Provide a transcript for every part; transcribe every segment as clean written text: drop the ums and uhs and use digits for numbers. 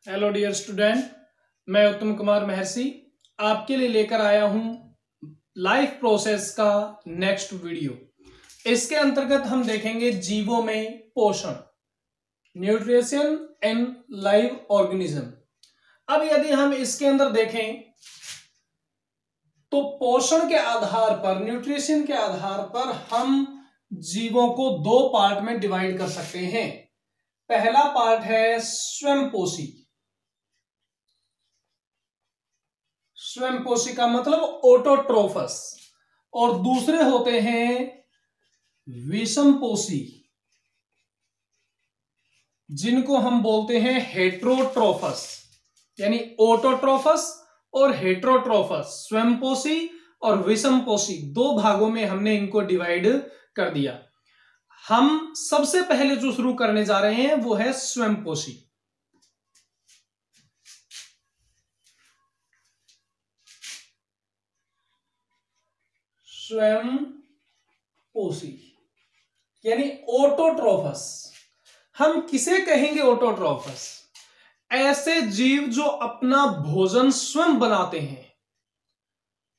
Hello dear student, मैं उत्तम कुमार महर्षि आपके लिए लेकर आया हूं लाइफ प्रोसेस का नेक्स्ट वीडियो। इसके अंतर्गत हम देखेंगे जीवों में पोषण, न्यूट्रिशन एंड लाइव ऑर्गेनिज्म। अब यदि हम इसके अंदर देखें तो पोषण के आधार पर, न्यूट्रिशन के आधार पर हम जीवों को दो पार्ट में डिवाइड कर सकते हैं। पहला पार्ट है स्वयंपोषी। स्वयंपोषी का मतलब ऑटोट्रोफस, और दूसरे होते हैं विषमपोषी, जिनको हम बोलते हैं हेट्रोट्रोफस। यानी ऑटोट्रोफस और हेट्रोट्रोफस, स्वयंपोषी और विषमपोषी, दो भागों में हमने इनको डिवाइड कर दिया। हम सबसे पहले जो शुरू करने जा रहे हैं वो है स्वयंपोषी। स्वयंपोषी यानी ऑटोट्रोफस। हम किसे कहेंगे ऑटोट्रोफस? ऐसे जीव जो अपना भोजन स्वयं बनाते हैं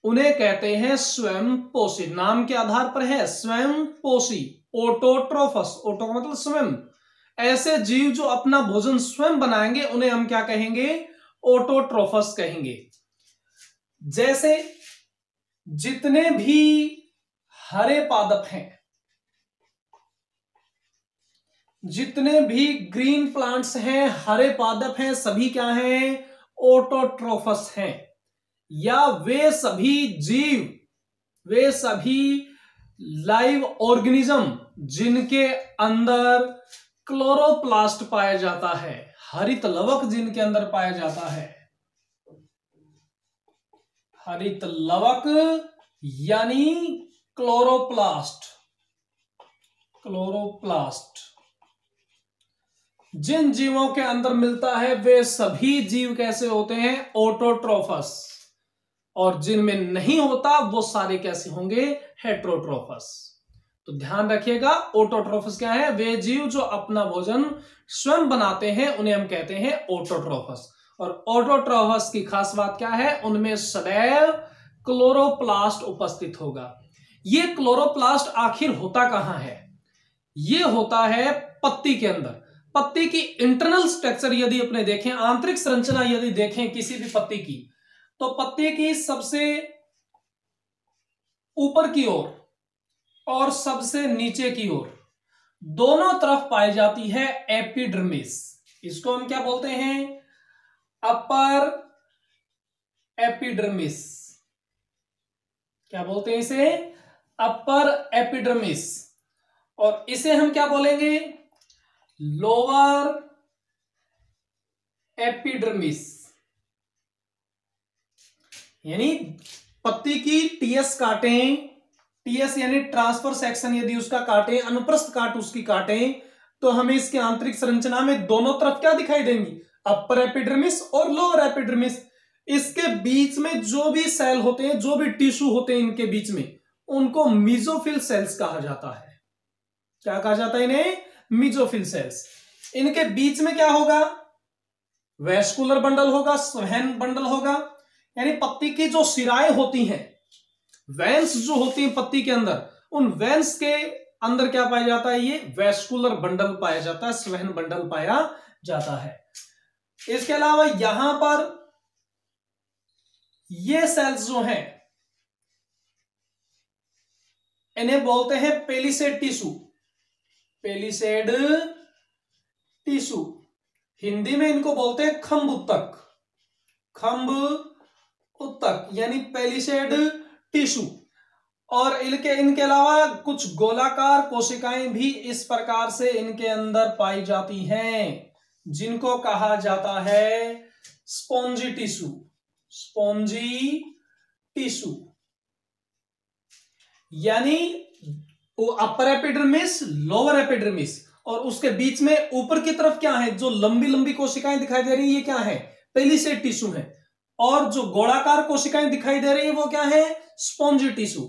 उन्हें कहते हैं स्वयंपोषी। नाम के आधार पर है स्वयंपोषी, ऑटोट्रोफस। ऑटो का मतलब स्वयं। ऐसे जीव जो अपना भोजन स्वयं बनाएंगे उन्हें हम क्या कहेंगे? ऑटोट्रोफस कहेंगे। जैसे जितने भी हरे पादप हैं, जितने भी ग्रीन प्लांट्स हैं, हरे पादप हैं, सभी क्या हैं? ऑटोट्रोफस हैं। या वे सभी जीव, वे सभी लाइव ऑर्गेनिज्म जिनके अंदर क्लोरोप्लास्ट पाया जाता है, हरित लवक जिनके अंदर पाया जाता है, हरित लवक यानी क्लोरोप्लास्ट। क्लोरोप्लास्ट जिन जीवों के अंदर मिलता है वे सभी जीव कैसे होते हैं? ऑटोट्रोफस। और जिनमें नहीं होता वो सारे कैसे होंगे? हेट्रोट्रोफस। तो ध्यान रखिएगा, ऑटोट्रोफस क्या है? वे जीव जो अपना भोजन स्वयं बनाते हैं उन्हें हम कहते हैं ऑटोट्रोफस। और ऑटोट्रोफस की खास बात क्या है? उनमें सदैव क्लोरोप्लास्ट उपस्थित होगा। ये क्लोरोप्लास्ट आखिर होता कहां है? ये होता है पत्ती के अंदर। पत्ती की इंटरनल स्ट्रक्चर यदि अपने देखें, आंतरिक संरचना यदि देखें किसी भी पत्ती की, तो पत्ती की सबसे ऊपर की ओर और सबसे नीचे की ओर दोनों तरफ पाई जाती है एपिडर्मिस। इसको हम क्या बोलते हैं? Upper epidermis. क्या बोलते हैं इसे? Upper epidermis. और इसे हम क्या बोलेंगे? Lower epidermis. यानी पत्ती की टीएस काटें, टीएस यानी ट्रांसफर सेक्शन यदि उसका काटें, अनुप्रस्थ काट उसकी काटें, तो हमें इसके आंतरिक संरचना में दोनों तरफ क्या दिखाई देंगी? अपर एपिडर्मिस और लोअर एपिडर्मिस। इसके बीच में जो भी सेल होते हैं, जो भी टिश्यू होते हैं इनके बीच में, उनको मीजोफिल सेल्स कहा जाता है। क्या कहा जाता है इन्हें? Mesophyll cells. इनके बीच में क्या होगा? वैस्कुलर बंडल होगा, स्वहन बंडल होगा। यानी पत्ती की जो शिराएं होती हैं, वेन्स जो होती हैं पत्ती के अंदर, उन वेन्स के अंदर क्या पाया जाता है? ये वैस्कुलर बंडल पाया जाता है, स्वहन बंडल पाया जाता है। इसके अलावा यहां पर ये सेल्स जो हैं इन्हें बोलते हैं palisade tissue. Palisade tissue, Hindi में इनको बोलते हैं खंभ उत्तक। खंभ उत्तक यानी पेलिसेड टिश्यू। और इनके अलावा कुछ गोलाकार कोशिकाएं भी इस प्रकार से इनके अंदर पाई जाती हैं, जिनको कहा जाता है स्पॉन्जी टिश्यू। स्पॉन्जी टिश्यू यानी अपर एपिडर्मिस, लोअर एपिडर्मिस, और उसके बीच में ऊपर की तरफ क्या है? जो लंबी लंबी कोशिकाएं दिखाई दे रही है, ये क्या है? पेलिसेड टिश्यू है। और जो गोलाकार कोशिकाएं दिखाई दे रही है वो क्या है? Spongy tissue.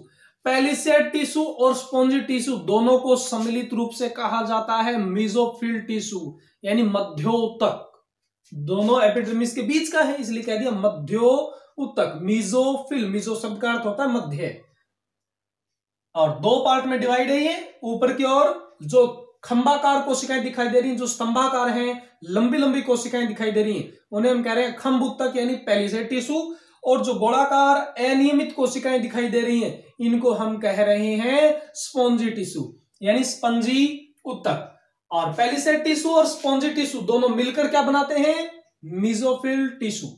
पेलिसेड टिश्यू और स्पॉन्जी टिश्यू दोनों को सम्मिलित रूप से कहा जाता है मेसोफिल टिश्यू, यानी मध्योतक। दोनों एपिडर्मिस के बीच का है, इसलिए कह दिया मध्यो उत्तक। मीजोफिल, मीजो शब्द का अर्थ होता है मध्य, और दो पार्ट में डिवाइड है ये। ऊपर की ओर जो खंभाकार कोशिकाएं दिखाई दे रही हैं, जो स्तंभाकार हैं, लंबी लंबी कोशिकाएं दिखाई दे रही हैं, उन्हें हम कह रहे हैं खंभ उत्तक यानी पैलिसेड टिश्यू। और जो गोलाकार अनियमित कोशिकाएं दिखाई दे रही हैं, इनको हम कह रहे हैं स्पॉन्जी टिश्यू यानी स्पंजी उत्तक। और पैलिसेड टिश्यू और स्पॉन्जी टिश्यू दोनों मिलकर क्या बनाते हैं? Mesophyll tissue.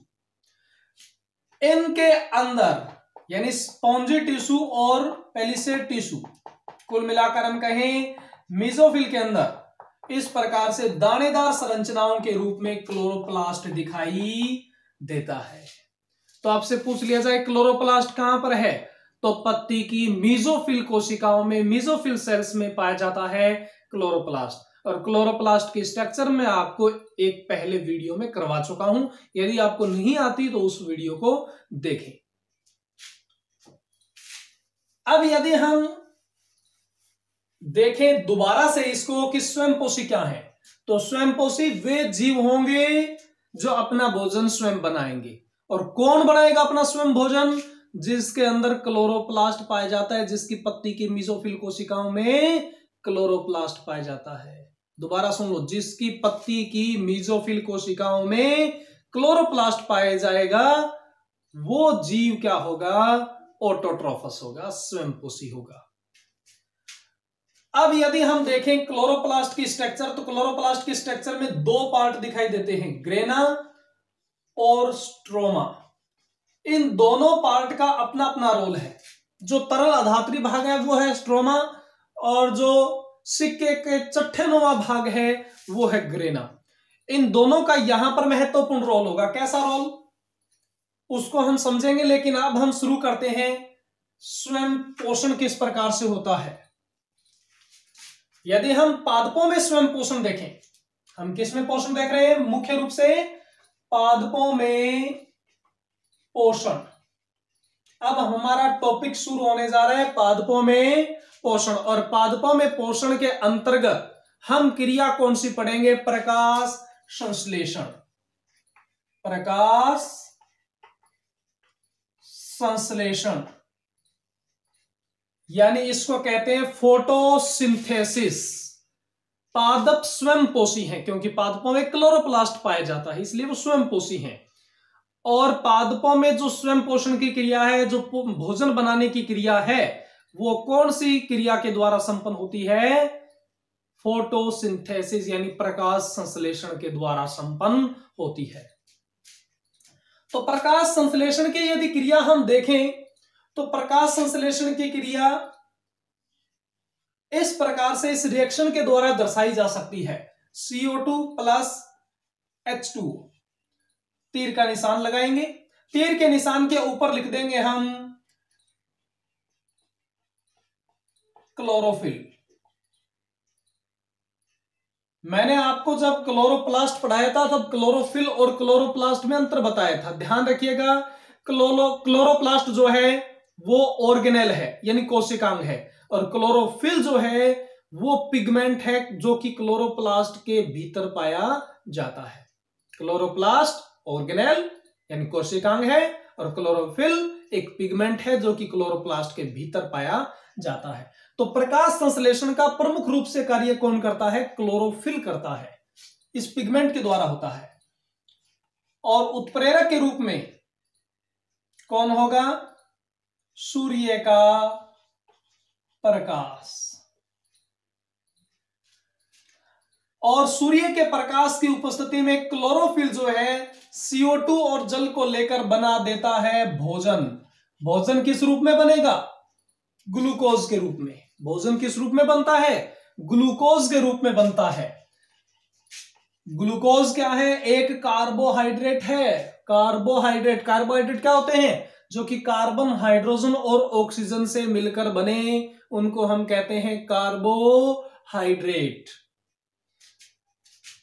इनके अंदर यानी स्पॉन्जी टिश्यू और पैलिसेड टिश्यू, कुल मिलाकर हम कहें मीजोफिल के अंदर इस प्रकार से दानेदार संरचनाओं के रूप में क्लोरोप्लास्ट दिखाई देता है। तो आपसे पूछ लिया जाए क्लोरोप्लास्ट कहां पर है, तो पत्ती की मीजोफिल कोशिकाओं में, मीजोफिल सेल्स में पाया जाता है क्लोरोप्लास्ट। और क्लोरोप्लास्ट की स्ट्रक्चर में आपको एक पहले वीडियो में करवा चुका हूं, यदि आपको नहीं आती तो उस वीडियो को देखें। अब यदि हम देखें दोबारा से इसको कि स्वयंपोषी क्या है, तो स्वयंपोषी वे जीव होंगे जो अपना भोजन स्वयं बनाएंगे। और कौन बनाएगा अपना स्वयं भोजन? जिसके अंदर क्लोरोप्लास्ट पाया जाता है, जिसकी पत्ती की मीजोफिल कोशिकाओं में क्लोरोप्लास्ट पाया जाता है। दोबारा सुन लो, जिसकी पत्ती की मीजोफिल कोशिकाओं में क्लोरोप्लास्ट पाया जाएगा, वो जीव क्या होगा? ऑटोट्रोफस होगा, स्वयंपोषी होगा। अब यदि हम देखें क्लोरोप्लास्ट की स्ट्रक्चर, तो क्लोरोप्लास्ट की स्ट्रक्चर में दो पार्ट दिखाई देते हैं, ग्रेना और स्ट्रोमा। इन दोनों पार्ट का अपना अपना रोल है। जो तरल अधात्री भाग है वो है स्ट्रोमा, और जो सिक्के के चट्टेनुमा भाग है वो है ग्रेना। इन दोनों का यहां पर महत्वपूर्ण रोल होगा। कैसा रोल, उसको हम समझेंगे, लेकिन अब हम शुरू करते हैं स्वयं पोषण किस प्रकार से होता है। यदि हम पादपों में स्वयं पोषण देखें, हम किस में पोषण देख रहे हैं? मुख्य रूप से पादपों में पोषण। अब हमारा टॉपिक शुरू होने जा रहा है पादपों में पोषण। और पादपों में पोषण के अंतर्गत हम क्रिया कौन सी पढ़ेंगे? प्रकाश संश्लेषण। प्रकाश संश्लेषण यानी इसको कहते हैं फोटोसिंथेसिस। पादप स्वयं पोषी हैं, क्योंकि पादपों में क्लोरोप्लास्ट पाया जाता है, इसलिए वो स्वयं पोषी हैं। और पादपों में जो स्वयं पोषण की क्रिया है, जो भोजन बनाने की क्रिया है, वो कौन सी क्रिया के द्वारा संपन्न होती है? फोटोसिंथेसिस यानी प्रकाश संश्लेषण के द्वारा संपन्न होती है। तो प्रकाश संश्लेषण की यदि क्रिया हम देखें, तो प्रकाश संश्लेषण की क्रिया इस प्रकार से इस रिएक्शन के द्वारा दर्शाई जा सकती है। CO2 प्लस H2, तीर का निशान लगाएंगे, तीर के निशान के ऊपर लिख देंगे हम क्लोरोफिल। मैंने आपको जब क्लोरोप्लास्ट पढ़ाया था तब क्लोरोफिल और क्लोरोप्लास्ट में अंतर बताया था, ध्यान रखिएगा। क्लोरोप्लास्ट जो है वो ऑर्गेनेल है यानी कोशिकांग है, और क्लोरोफिल जो है वो पिगमेंट है जो कि क्लोरोप्लास्ट के भीतर पाया जाता है। क्लोरोप्लास्ट ऑर्गेनेल यानी कोशिकांग है, और क्लोरोफिल एक पिगमेंट है जो कि क्लोरोप्लास्ट के भीतर पाया जाता है। तो प्रकाश संश्लेषण का प्रमुख रूप से कार्य कौन करता है? क्लोरोफिल करता है, इस पिगमेंट के द्वारा होता है। और उत्प्रेरक के रूप में कौन होगा? सूर्य का प्रकाश। और सूर्य के प्रकाश की उपस्थिति में क्लोरोफिल जो है CO2 और जल को लेकर बना देता है भोजन। भोजन किस रूप में बनेगा? ग्लूकोज के रूप में। भोजन किस रूप में बनता है? ग्लूकोज के रूप में बनता है। ग्लूकोज क्या है? एक कार्बोहाइड्रेट है। कार्बोहाइड्रेट क्या होते हैं? जो कि कार्बन, हाइड्रोजन और ऑक्सीजन से मिलकर बने, उनको हम कहते हैं कार्बोहाइड्रेट।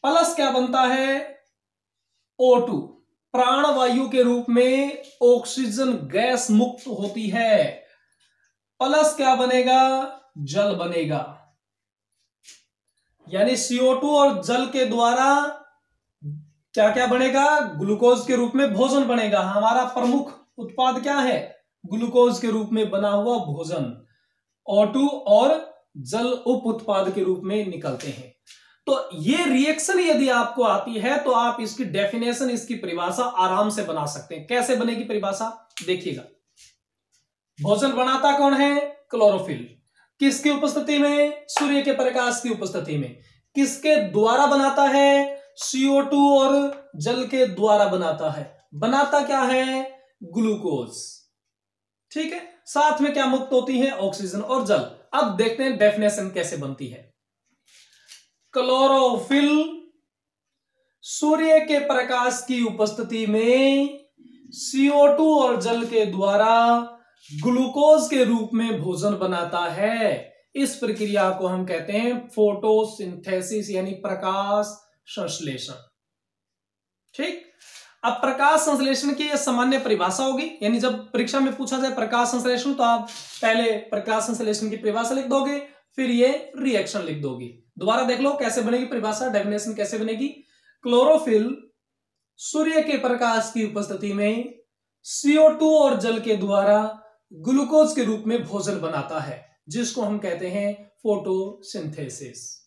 प्लस क्या बनता है? O2, प्राणवायु के रूप में ऑक्सीजन गैस मुक्त होती है। प्लस क्या बनेगा? जल बनेगा। यानी CO2 और जल के द्वारा क्या क्या बनेगा? ग्लूकोज के रूप में भोजन बनेगा। हमारा प्रमुख उत्पाद क्या है? ग्लूकोज के रूप में बना हुआ भोजन। O2 और जल उप उत्पाद के रूप में निकलते हैं। तो ये रिएक्शन यदि आपको आती है तो आप इसकी डेफिनेशन, इसकी परिभाषा आराम से बना सकते हैं। कैसे बनेगी परिभाषा? देखिएगा, भोजन बनाता कौन है? क्लोरोफिल। किसकी उपस्थिति में? सूर्य के प्रकाश की उपस्थिति में। किसके द्वारा बनाता है? CO2 और जल के द्वारा बनाता है। बनाता क्या है? ग्लूकोज। ठीक है, साथ में क्या मुक्त होती है? ऑक्सीजन और जल। अब देखते हैं डेफिनेशन कैसे बनती है। क्लोरोफिल सूर्य के प्रकाश की उपस्थिति में CO2 और जल के द्वारा ग्लूकोज के रूप में भोजन बनाता है। इस प्रक्रिया को हम कहते हैं फोटोसिंथेसिस, यानी प्रकाश संश्लेषण। ठीक, अब प्रकाश संश्लेषण की यह सामान्य परिभाषा होगी, यानी जब परीक्षा में पूछा जाए प्रकाश संश्लेषण तो आप पहले प्रकाश संश्लेषण की परिभाषा लिख दोगे, फिर ये रिएक्शन लिख दोगे। दोबारा देख लो कैसे बनेगी परिभाषा, डेफिनेशन कैसे बनेगी। क्लोरोफिल सूर्य के प्रकाश की उपस्थिति में CO2 और जल के द्वारा ग्लूकोज के रूप में भोजन बनाता है, जिसको हम कहते हैं फोटोसिंथेसिस।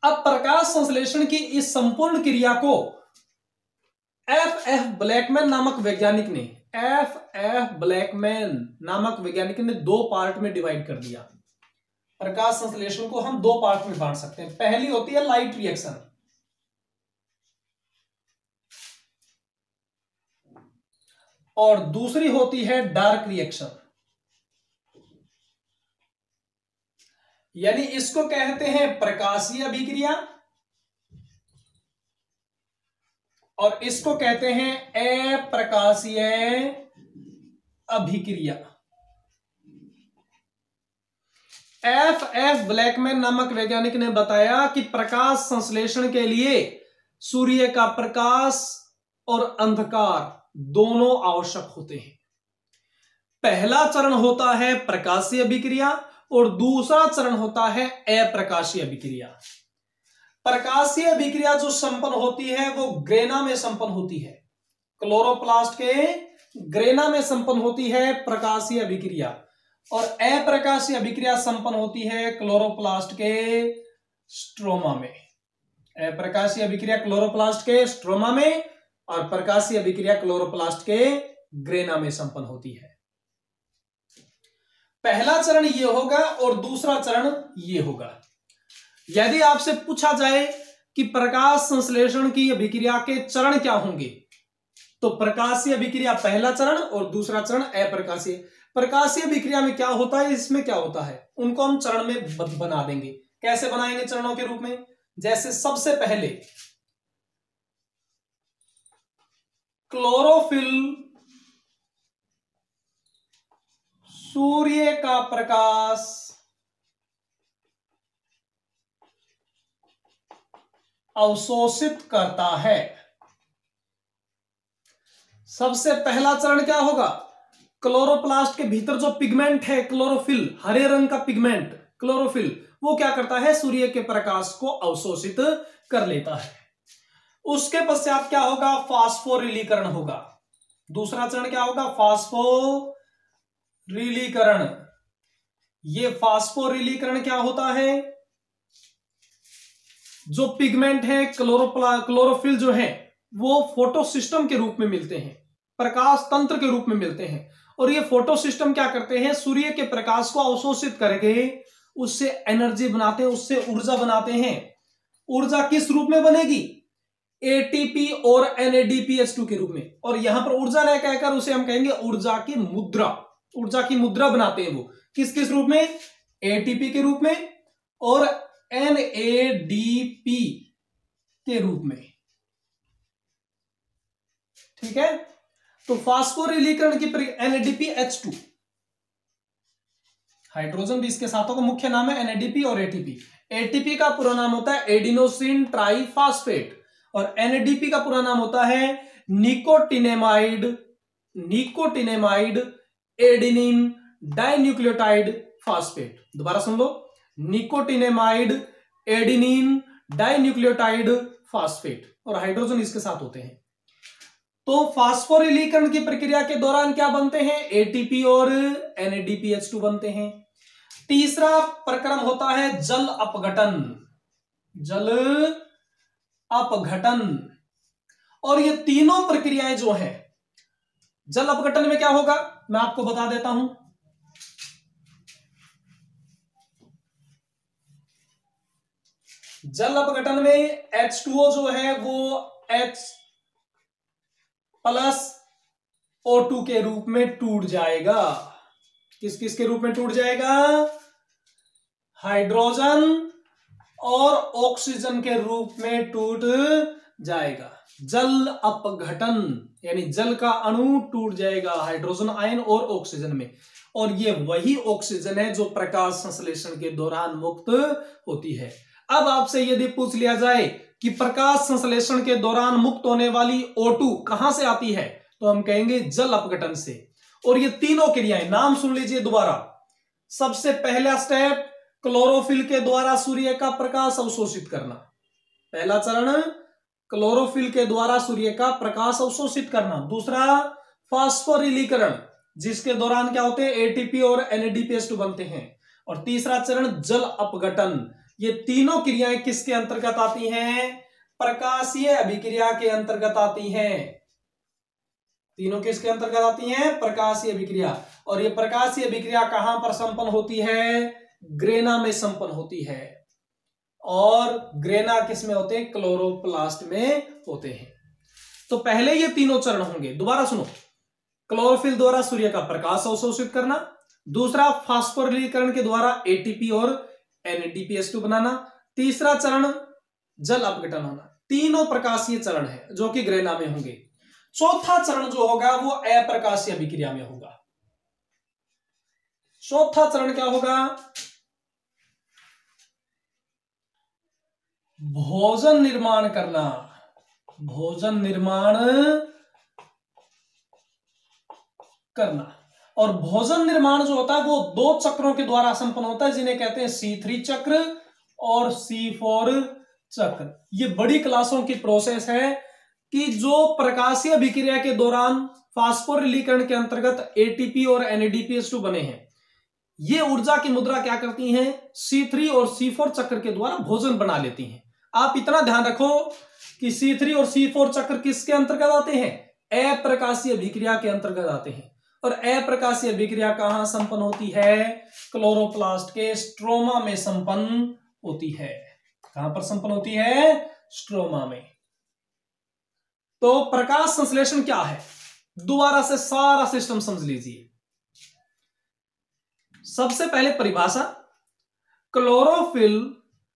अब प्रकाश संश्लेषण की इस संपूर्ण क्रिया को F.F. ब्लैकमैन नामक वैज्ञानिक ने दो पार्ट में डिवाइड कर दिया। प्रकाश संश्लेषण को हम दो पार्ट में बांट सकते हैं। पहली होती है लाइट रिएक्शन, और दूसरी होती है डार्क रिएक्शन। यानी इसको कहते हैं प्रकाशीय अभिक्रिया और इसको कहते हैं अप्रकाशीय अभिक्रिया। F.F. ब्लैकमैन नामक वैज्ञानिक ने बताया कि प्रकाश संश्लेषण के लिए सूर्य का प्रकाश और अंधकार दोनों आवश्यक होते हैं। पहला चरण होता है प्रकाशीय अभिक्रिया और दूसरा चरण होता है अप्रकाशीय अभिक्रिया। प्रकाशीय अभिक्रिया जो संपन्न होती है वो ग्रेना में संपन्न होती है, क्लोरोप्लास्ट के ग्रेना में संपन्न होती है प्रकाशीय अभिक्रिया, और अप्रकाशीय अभिक्रिया संपन्न होती है क्लोरोप्लास्ट के स्ट्रोमा में। अप्रकाशीय अभिक्रिया क्लोरोप्लास्ट के स्ट्रोमा में और प्रकाशीय अभिक्रिया क्लोरोप्लास्ट के ग्रेना में संपन्न होती है। पहला चरण ये होगा और दूसरा चरण ये होगा। यदि आपसे पूछा जाए कि प्रकाश संश्लेषण की अभिक्रिया के चरण क्या होंगे, तो प्रकाशीय अभिक्रिया पहला चरण और दूसरा चरण अप्रकाशीय। प्रकाशीय अभिक्रिया में क्या होता है, इसमें क्या होता है, उनको हम चरण में बना देंगे। कैसे बनाएंगे चरणों के रूप में? जैसे सबसे पहले क्लोरोफिल सूर्य का प्रकाश अवशोषित करता है। सबसे पहला चरण क्या होगा? क्लोरोप्लास्ट के भीतर जो पिगमेंट है क्लोरोफिल, हरे रंग का पिगमेंट क्लोरोफिल, वो क्या करता है? सूर्य के प्रकाश को अवशोषित कर लेता है। उसके पश्चात क्या होगा? फास्फोरिलीकरण होगा। दूसरा चरण क्या होगा? फास्फोरिलीकरण। ये फास्फोरिलीकरण क्या होता है? जो पिगमेंट है क्लोरोफिल जो है वो फोटोसिस्टम के रूप में मिलते हैं, प्रकाश तंत्र के रूप में मिलते हैं, और ये फोटोसिस्टम क्या करते हैं? सूर्य के प्रकाश को अवशोषित करके उससे एनर्जी बनाते हैं, उससे ऊर्जा बनाते हैं। ऊर्जा किस रूप में बनेगी? ATP और NADPH2 के रूप में। और यहां पर ऊर्जा न कहकर उसे हम कहेंगे ऊर्जा की मुद्रा। ऊर्जा की मुद्रा बनाते हैं वो किस किस रूप में? ATP के रूप में और NADP के रूप में। ठीक है, तो फास्फोरिलीकरण की NADPH2, हाइड्रोजन भी इसके साथ होगा, मुख्य नाम है NADP और ATP। ATP का पूरा नाम होता है एडिनोसिन ट्राइफॉस्फेट और NADP का पूरा नाम होता है निकोटिनेमाइड एडेनिन डाइन्यूक्लियोटाइड फास्फेट। दोबारा सुन लो, निकोटिनेमाइड एडेनिन डाइन्यूक्लियोटाइड फास्फेट, और हाइड्रोजन इसके साथ होते हैं। तो फास्फोरिलीकरण की प्रक्रिया के दौरान क्या बनते हैं? एटीपी और NADPH2 बनते हैं। तीसरा प्रक्रम होता है जल अपघटन। जल अपघटन, और ये तीनों प्रक्रियाएं जो है, जल अपघटन में क्या होगा मैं आपको बता देता हूं। जल अपघटन में H2O जो है वो H प्लस O2 के रूप में टूट जाएगा। किस किस के रूप में टूट जाएगा? हाइड्रोजन और ऑक्सीजन के रूप में टूट जाएगा। जल अपघटन यानी जल का अणु टूट जाएगा हाइड्रोजन आयन और ऑक्सीजन में, और ये वही ऑक्सीजन है जो प्रकाश संश्लेषण के दौरान मुक्त होती है। अब आपसे यदि पूछ लिया जाए कि प्रकाश संश्लेषण के दौरान मुक्त होने वाली O2 कहां से आती है, तो हम कहेंगे जल अपघटन से। और ये तीनों क्रियाएं नाम सुन लीजिए दोबारा। सबसे पहला स्टेप क्लोरोफिल के द्वारा सूर्य का प्रकाश अवशोषित करना। पहला चरण क्लोरोफिल के द्वारा सूर्य का प्रकाश अवशोषित करना। दूसरा फास्फोरिलीकरण, जिसके दौरान क्या होते हैं? एटीपी और NADPH2 बनते हैं। और तीसरा चरण जल अपघटन। ये तीनों क्रियाएं किसके अंतर्गत आती हैं? प्रकाशीय अभिक्रिया के अंतर्गत आती हैं। तीनों किसके अंतर्गत आती हैं? प्रकाशीय अभिक्रिया। और ये प्रकाशीय अभिक्रिया कहां पर संपन्न होती है? ग्रेना में संपन्न होती है। और ग्रेना किस में होते हैं? क्लोरोप्लास्ट में होते हैं। तो पहले ये तीनों चरण होंगे, दोबारा सुनो। क्लोरोफिल द्वारा सूर्य का प्रकाश अवशोषित करना, दूसरा फास्फोरिलीकरण के द्वारा एटीपी और NADPH2 बनाना, तीसरा चरण जल अपघटन होना। तीनों प्रकाशीय चरण है जो कि ग्रेना में होंगे। चौथा चरण जो होगा वो अप्रकाशीय अभिक्रिया में होगा। चौथा चरण क्या होगा? भोजन निर्माण करना। भोजन निर्माण करना, और भोजन निर्माण जो होता है वो दो चक्रों के द्वारा संपन्न होता है, जिन्हें कहते हैं C3 चक्र और C4 चक्र। ये बड़ी क्लासों की प्रोसेस है कि जो प्रकाशीय अभिक्रिया के दौरान फास्फोरिलीकरण के अंतर्गत एटीपी और NADPH2 बने हैं, ये ऊर्जा की मुद्रा क्या करती हैं? C3 और C4 चक्र के द्वारा भोजन बना लेती हैं। आप इतना ध्यान रखो कि C3 और C4 चक्र किसके अंतर्गत आते हैं? अप्रकाशीय अभिक्रिया के अंतर्गत आते हैं। और अप्रकाशीय अभिक्रिया कहां संपन्न होती है? क्लोरोप्लास्ट के स्ट्रोमा में संपन्न होती है। कहां पर संपन्न होती है? स्ट्रोमा में। तो प्रकाश संश्लेषण क्या है? दोबारा से सारा सिस्टम समझ लीजिए। सबसे पहले परिभाषा, क्लोरोफिल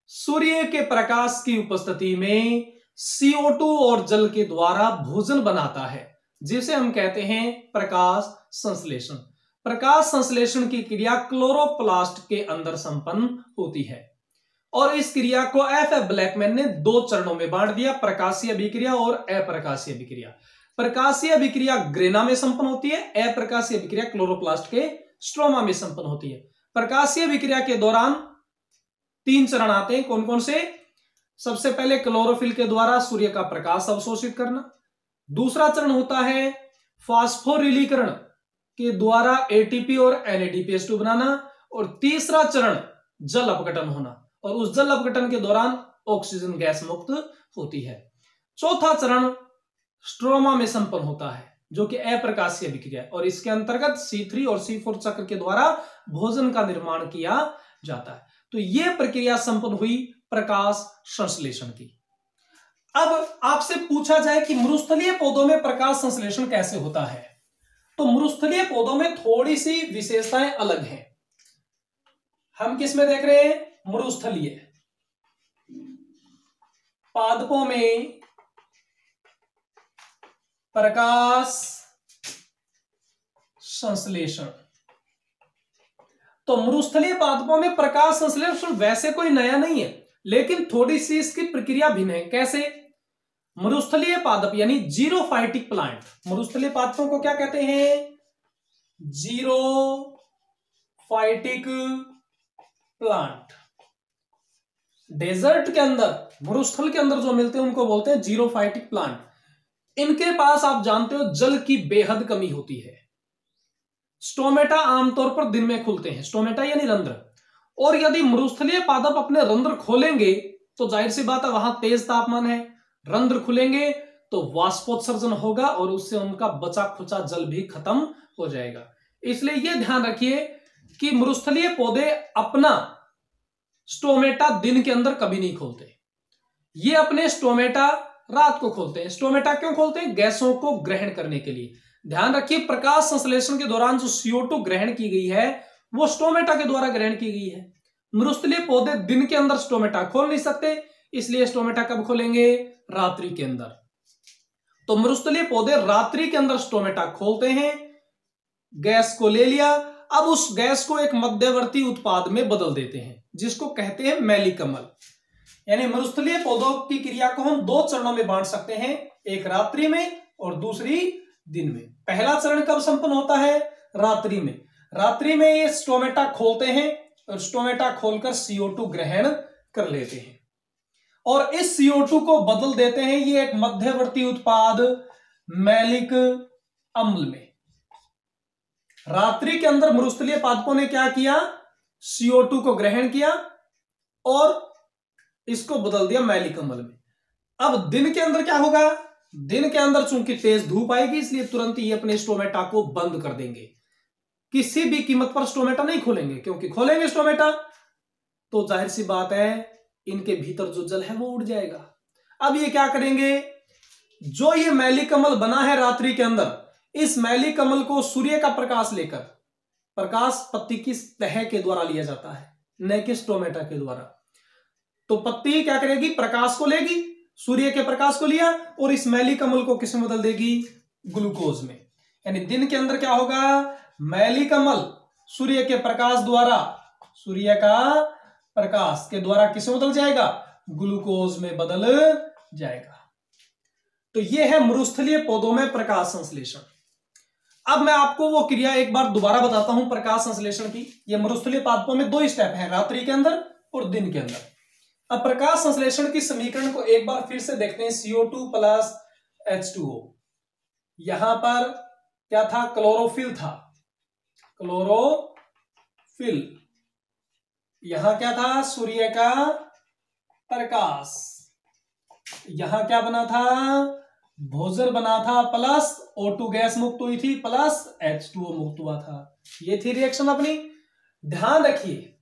सूर्य के प्रकाश की उपस्थिति में CO2 और जल के द्वारा भोजन बनाता है, जिसे हम कहते हैं प्रकाश संश्लेषण। प्रकाश संश्लेषण की क्रिया क्लोरोप्लास्ट के अंदर संपन्न होती है, और इस क्रिया को F ब्लैकमैन ने दो चरणों में बांट दिया, प्रकाशीय अभिक्रिया और अप्रकाशीय अभिक्रिया। प्रकाशीय अभिक्रिया ग्रेना में संपन्न होती है, अप्रकाशीय अभिक्रिया क्लोरोप्लास्ट के स्ट्रोमा में संपन्न होती है। प्रकाशीय अभिक्रिया के दौरान तीन चरण आते हैं, कौन कौन से? सबसे पहले क्लोरोफिल के द्वारा सूर्य का प्रकाश अवशोषित करना, दूसरा चरण होता है फास्फोरिलीकरण के द्वारा एटीपी और NADPH2 बनाना, और तीसरा चरण जल अपघटन होना, और उस जल अपघटन के दौरान ऑक्सीजन गैस मुक्त होती है। चौथा चरण स्ट्रोमा में संपन्न होता है, जो कि अप्रकाशीय अभिक्रिया है, और इसके अंतर्गत C3 और C4 चक्र के द्वारा भोजन का निर्माण किया जाता है। तो यह प्रक्रिया संपन्न हुई प्रकाश संश्लेषण की। अब आपसे पूछा जाए कि मरुस्थलीय पौधों में प्रकाश संश्लेषण कैसे होता है, तो मरुस्थलीय पौधों में थोड़ी सी विशेषताएं अलग हैं। हम किस में देख रहे हैं? मरुस्थलीय पादपों में प्रकाश संश्लेषण। तो मरुस्थलीय पादपों में प्रकाश संश्लेषण वैसे कोई नया नहीं है, लेकिन थोड़ी सी इसकी प्रक्रिया भिन्न है। कैसे? मरुस्थलीय पादप यानी जीरोफाइटिक प्लांट, मरुस्थलीय पादपों को क्या कहते हैं? Xerophytic plant. डेजर्ट के अंदर, मरुस्थल के अंदर जो मिलते हैं उनको बोलते हैं जीरोफाइटिक प्लांट। इनके पास आप जानते हो जल की बेहद कमी होती है। स्टोमेटा आमतौर पर दिन में खुलते हैं, स्टोमेटा यानी रंध्र, और यदि मरुस्थलीय पादप अपने रंध्र खोलेंगे तो जाहिर सी बात है वहां तेज तापमान है, रंध्र खुलेंगे तो वाष्पोत्सर्जन होगा और उससे उनका बचा खुचा जल भी खत्म हो जाएगा। इसलिए यह ध्यान रखिए कि मरुस्थलीय पौधे अपना स्टोमेटा दिन के अंदर कभी नहीं खोलते, ये अपने स्टोमेटा रात को खोलते हैं। स्टोमेटा क्यों खोलते हैं? गैसों को ग्रहण करने के लिए। ध्यान रखिए प्रकाश संश्लेषण के दौरान जो CO2 ग्रहण की गई है वो स्टोमेटा के द्वारा ग्रहण की गई है। मरुस्थलीय पौधे दिन के अंदर स्टोमेटा खोल नहीं सकते, इसलिए स्टोमेटा कब खोलेंगे? रात्रि के अंदर। तो मरुस्थलीय पौधे रात्रि के अंदर स्टोमेटा खोलते हैं, गैस को ले लिया, अब उस गैस को एक मध्यवर्ती उत्पाद में बदल देते हैं जिसको कहते हैं मैलीकमल। यानी मरुस्थलीय पौधों की क्रिया को हम दो चरणों में बांट सकते हैं, एक रात्रि में और दूसरी दिन में। पहला चरण कब संपन्न होता है? रात्रि में। रात्रि में ये स्टोमेटा खोलते हैं और स्टोमेटा खोलकर CO2 ग्रहण कर लेते हैं और इस CO2 को बदल देते हैं ये एक मध्यवर्ती उत्पाद मैलिक अम्ल में। रात्रि के अंदर मरुस्थलीय पादपों ने क्या किया? CO2 को ग्रहण किया और इसको बदल दिया मैलिक अम्ल में। अब दिन के अंदर क्या होगा? दिन के अंदर चूंकि तेज धूप आएगी इसलिए तुरंत ही अपने स्टोमेटा को बंद कर देंगे, किसी भी कीमत पर स्टोमेटा नहीं खोलेंगे, क्योंकि खोलेंगे स्टोमेटा तो जाहिर सी बात है इनके भीतर जो जल है वो उड़ जाएगा। अब ये क्या करेंगे? जो ये मैलिक अम्ल बना है रात्रि के अंदर, इस मैलिक अम्ल को सूर्य का प्रकाश लेकर, प्रकाश पत्ती की तह के द्वारा लिया जाता है न कि स्टोमेटा के द्वारा। तो पत्ती क्या करेगी? प्रकाश को लेगी, सूर्य के प्रकाश को लिया और इस मैलिक अम्ल को किसमें बदल देगी? ग्लूकोज में। यानी दिन के अंदर क्या होगा? मैलिक अम्ल सूर्य के प्रकाश द्वारा, सूर्य का प्रकाश के द्वारा किसमें बदल जाएगा? ग्लूकोज में बदल जाएगा। तो यह है मरुस्थलीय पौधों में प्रकाश संश्लेषण। अब मैं आपको वो क्रिया एक बार दोबारा बताता हूं प्रकाश संश्लेषण की। ये मरुस्थलीय पादपों में दो स्टेप है, रात्रि के अंदर और दिन के अंदर। अब प्रकाश संश्लेषण की समीकरण को एक बार फिर से देखते हैं। CO2 प्लस H2O, यहां पर क्या था? क्लोरोफिल था, क्लोरोफिल। यहां क्या था? सूर्य का प्रकाश। यहां क्या बना था? भोजन बना था, प्लस O2 गैस मुक्त हुई थी, प्लस H2O मुक्त हुआ था। ये थी रिएक्शन अपनी। ध्यान रखिए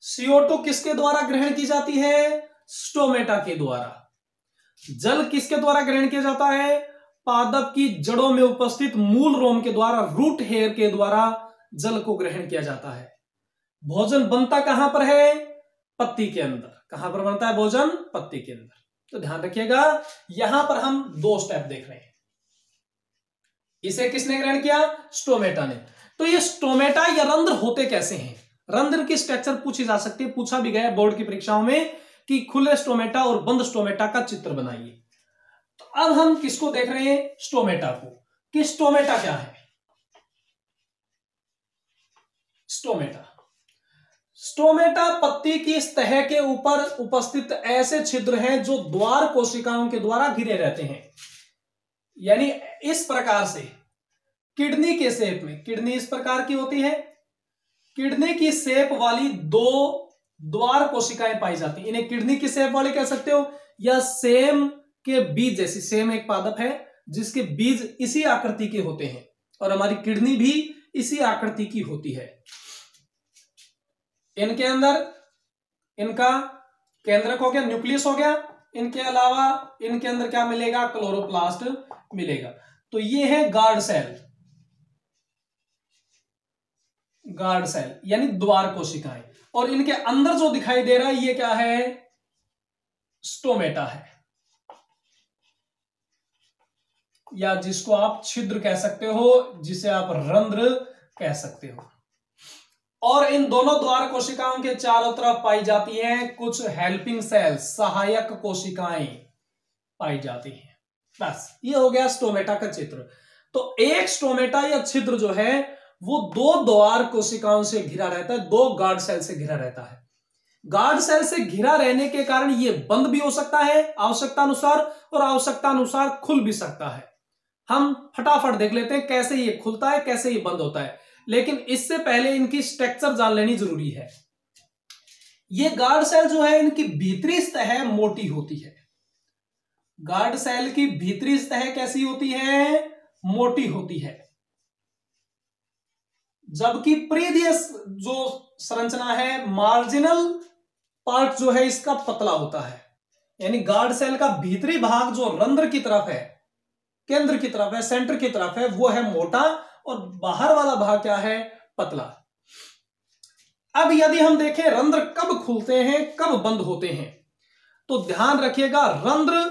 CO2 किसके द्वारा ग्रहण की जाती है? स्टोमेटा के द्वारा। जल किसके द्वारा ग्रहण किया जाता है? पादप की जड़ों में उपस्थित मूल रोम के द्वारा, रूट हेयर के द्वारा जल को ग्रहण किया जाता है। भोजन बनता कहां पर है? पत्ती के अंदर। कहां पर बनता है भोजन? पत्ती के अंदर। तो ध्यान रखिएगा यहां पर हम दो स्टेप देख रहे हैं। इसे किसने ग्रहण किया? स्टोमेटा ने। तो ये स्टोमेटा या रंध्र होते कैसे हैं? रंध्र की स्ट्रक्चर पूछी जा सकती है, पूछा भी गया बोर्ड की परीक्षाओं में कि खुले स्टोमेटा और बंद स्टोमेटा का चित्र बनाइए। तो अब हम किसको देख रहे हैं? स्टोमेटा को। कि स्टोमेटा क्या है? स्टोमेटा पत्ती की सतह के ऊपर उपस्थित ऐसे छिद्र हैं जो द्वार कोशिकाओं के द्वारा घिरे रहते हैं। यानी इस प्रकार से किडनी के शेप में, किडनी इस प्रकार की होती है, किडनी की शेप वाली दो द्वार कोशिकाएं पाई जाती हैं। इन्हें किडनी की शेप वाले कह सकते हो, या सेम के बीज जैसी। सेम एक पादप है जिसके बीज इसी आकृति के होते हैं और हमारी किडनी भी इसी आकृति की होती है। इनके अंदर इनका केंद्रक हो गया, न्यूक्लियस हो गया। इनके अलावा इनके अंदर क्या मिलेगा? क्लोरोप्लास्ट मिलेगा। तो ये है गार्ड सेल, गार्ड सेल यानी द्वार कोशिकाएं। और इनके अंदर जो दिखाई दे रहा है ये क्या है? स्टोमेटा है, या जिसको आप छिद्र कह सकते हो, जिसे आप रंध्र कह सकते हो। और इन दोनों द्वार कोशिकाओं के चारों तरफ पाई जाती हैं कुछ हेल्पिंग सेल्स, सहायक कोशिकाएं पाई जाती हैं। बस ये हो गया स्टोमेटा का चित्र। तो एक स्टोमेटा या छिद्र जो है वो दो द्वार कोशिकाओं से घिरा रहता है, दो गार्ड सेल से घिरा रहता है। गार्ड सेल से घिरा रहने के कारण ये बंद भी हो सकता है आवश्यकता अनुसार, और आवश्यकता अनुसार खुल भी सकता है। हम फटाफट देख लेते हैं कैसे ये खुलता है, कैसे ये बंद होता है, लेकिन इससे पहले इनकी स्ट्रक्चर जान लेनी जरूरी है। ये गार्ड सेल जो है इनकी भीतरी सतह मोटी होती है। गार्ड सेल की भीतरी सतह कैसी होती है? मोटी होती है, जबकि प्रीवियस जो संरचना है मार्जिनल पार्ट जो है इसका पतला होता है। यानी गार्ड सेल का भीतरी भाग जो रंध्र की तरफ है, केंद्र की तरफ है, सेंटर की तरफ है, वो है मोटा, और बाहर वाला भाग क्या है? पतला। अब यदि हम देखें रंध्र कब खुलते हैं कब बंद होते हैं, तो ध्यान रखिएगा रंध्र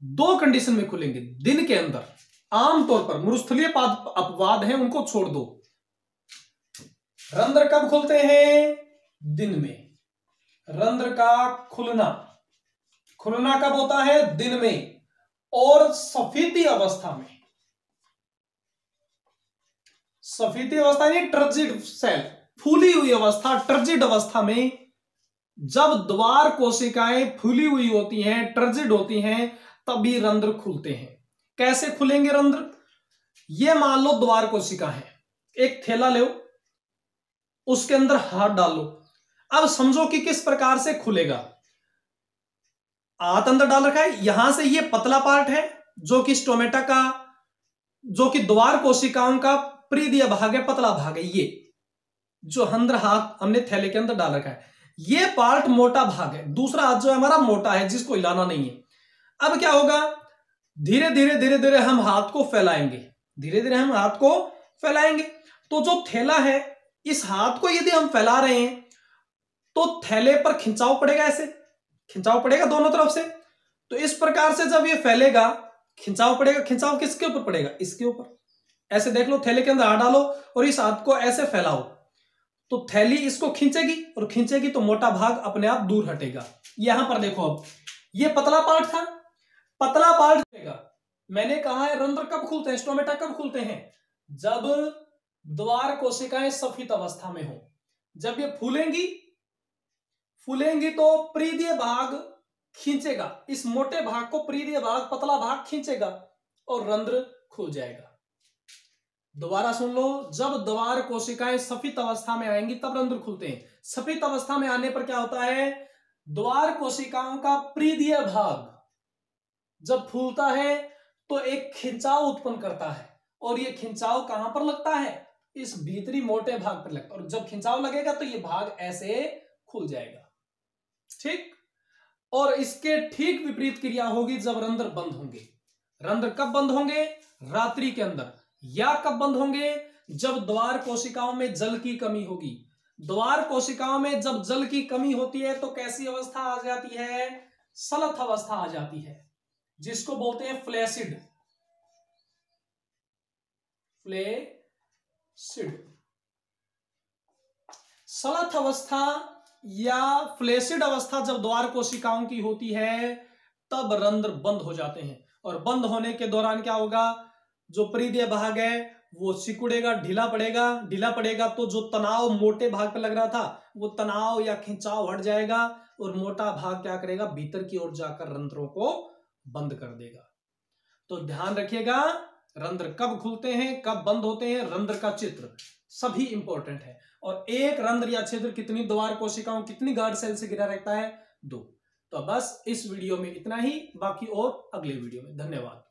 दो कंडीशन में खुलेंगे दिन के अंदर। आमतौर पर मरुस्थलीय अपवाद हैं, उनको छोड़ दो। रंध्र कब खुलते हैं? दिन में। रंध्र का खुलना कब होता है? दिन में। और सफेदी अवस्था में, सफेदी अवस्था यानी टर्जिड सेल, फूली हुई अवस्था, टर्जिड अवस्था में जब द्वार कोशिकाएं फूली हुई होती हैं, टर्जिड होती हैं, तभी रंध्र खुलते हैं। कैसे खुलेंगे रंध्र? ये मान लो द्वार कोशिका है, एक थैला लो, उसके अंदर हाथ डालो। अब समझो कि किस प्रकार से खुलेगा। हाथ अंदर डाल रखा है, यहां से ये पतला पार्ट है जो कि स्टोमेटा का, जो कि द्वार कोशिकाओं का प्रीदिय भाग है, पतला भाग है। ये जो अंदर हाथ हमने थैले के अंदर डाल रखा है, ये पार्ट मोटा भाग है। दूसरा हाथ जो है हमारा मोटा है, जिसको हिलाना नहीं है। अब क्या होगा? धीरे धीरे हम हाथ को फैलाएंगे, धीरे धीरे हम हाथ को फैलाएंगे। तो जो थैला है, इस हाथ को यदि हम फैला रहे हैं तो थैले पर खिंचाव पड़ेगा, ऐसे खिंचाव पड़ेगा दोनों तरफ से। तो इस प्रकार से जब ये फैलेगा, खिंचाव पड़ेगा। खिंचाव किसके ऊपर पड़ेगा? इसके ऊपर। ऐसे देख लो, थैले के अंदर हाथ डालो और इस हाथ को ऐसे फैलाओ, तो थैली इसको खींचेगी, और खींचेगी तो मोटा भाग अपने आप दूर हटेगा। यहां पर देखो, अब ये पतला पार्ट था, पतला पार्ट हटेगा। मैंने कहा है रंध्र कब खुलते हैं, स्टोमेटा कब खुलते हैं? जब द्वार कोशिकाएं सफेद अवस्था में हो। जब ये फूलेंगी तो प्रीदिय भाग खींचेगा, इस मोटे भाग को प्रीदिय भाग, पतला भाग खींचेगा और रंध्र खुल जाएगा। दोबारा सुन लो, जब द्वार कोशिकाएं सफेद अवस्था में आएंगी तब रंध्र खुलते हैं। सफेद अवस्था में आने पर क्या होता है? द्वार कोशिकाओं का प्रीदिय भाग जब फूलता है तो एक खिंचाव उत्पन्न करता है, और ये खिंचाव कहां पर लगता है? इस भीतरी मोटे भाग पर लगता है, और जब खिंचाव लगेगा तो ये भाग ऐसे खुल जाएगा। ठीक। और इसके ठीक विपरीत क्रिया होगी जब रंध्र बंद होंगे। रंध्र कब बंद होंगे? रात्रि के अंदर। या कब बंद होंगे? जब द्वार कोशिकाओं में जल की कमी होगी। द्वार कोशिकाओं में जब जल की कमी होती है तो कैसी अवस्था आ जाती है? सलथ अवस्था आ जाती है, जिसको बोलते हैं फ्लैसिड। सलथ अवस्था या फ्लैसिड अवस्था जब द्वार कोशिकाओं की होती है तब रंध्र बंद हो जाते हैं। और बंद होने के दौरान क्या होगा? जो प्रीदिय भाग है वो सिकुड़ेगा, ढीला पड़ेगा, तो जो तनाव मोटे भाग पे लग रहा था वो तनाव या खिंचाव हट जाएगा, और मोटा भाग क्या करेगा? भीतर की ओर जाकर रंध्रों को बंद कर देगा। तो ध्यान रखिएगा, रंध्र कब खुलते हैं, कब बंद होते हैं, रंध्र का चित्र सभी इंपॉर्टेंट है। और एक रंध्र या छिद्र कितनी द्वार कोशिकाओं, कितनी गार्ड सेल से घिरा रहता है? 2। तो बस इस वीडियो में इतना ही, बाकी और अगले वीडियो में। धन्यवाद।